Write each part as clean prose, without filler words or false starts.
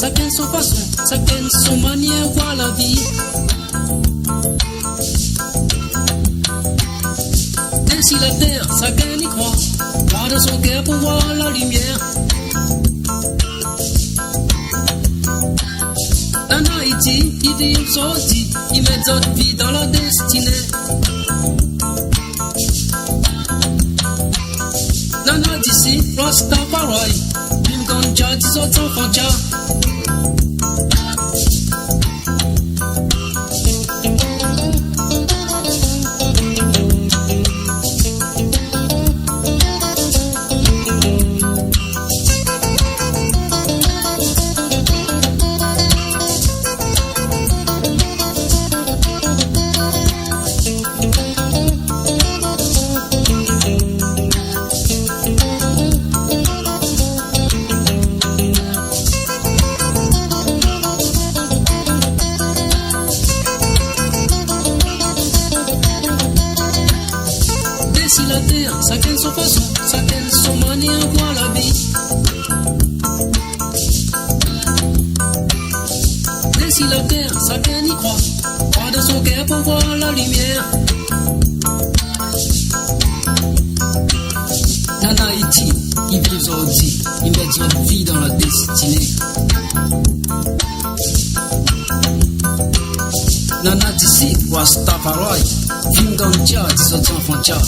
Chacun son façon, chacun son manière voir la vie. Ainsi la terre, chacun y croit, croit dans son cœur pour voir la lumière. En Haïti, ils vivent sortis, ils mettent notre vie dans la destinée. Nana d'ici, Rastafari, une grande jar, 10 autres enfants jar. Chacun son façon, chacun son manière voir la vie. Ainsi la terre, chacun y croit, croit dans son cœur pour voir la lumière. En Haïti, ils vivent aujourd'hui, ils mettent notre vie dans la destinée. Nana d'ici, Rastafari, film ganja, 10 autres enfants jar.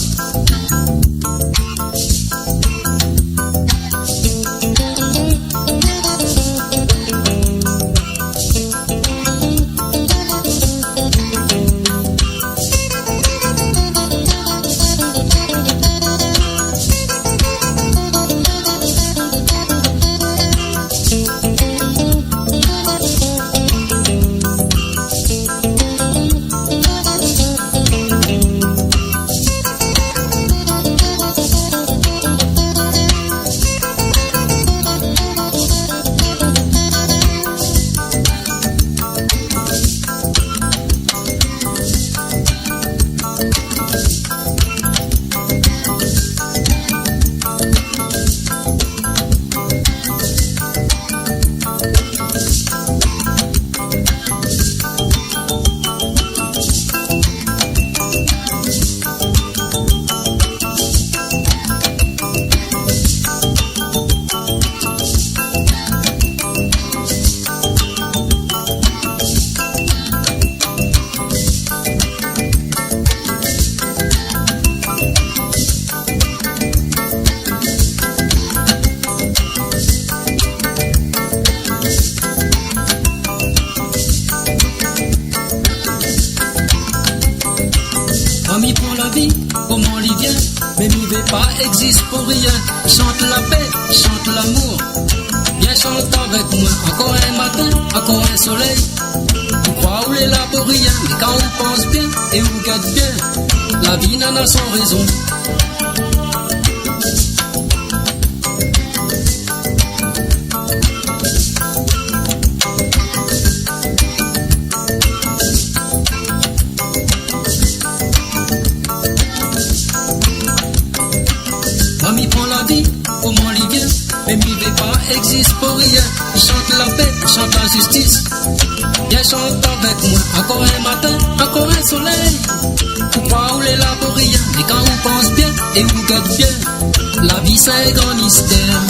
Ami pour la vie, comment il vient, mais vivez pas existe pour rien. Chante la paix, chante l'amour, viens chante avec moi. Encore un matin, encore un soleil. Tu crois où est là pour rien, mais quand on pense bien et on garde bien, la vie n'en a sans raison. Ami prend la vie, comment il vient, mais vivez pas existe pour rien. Chante la paix, chante la justice, viens chante avec moi. Encore un matin, encore un soleil. Tu crois où est là pour rien, mais quand on pense bien et on garde bien, la vie c'est un grand mystère.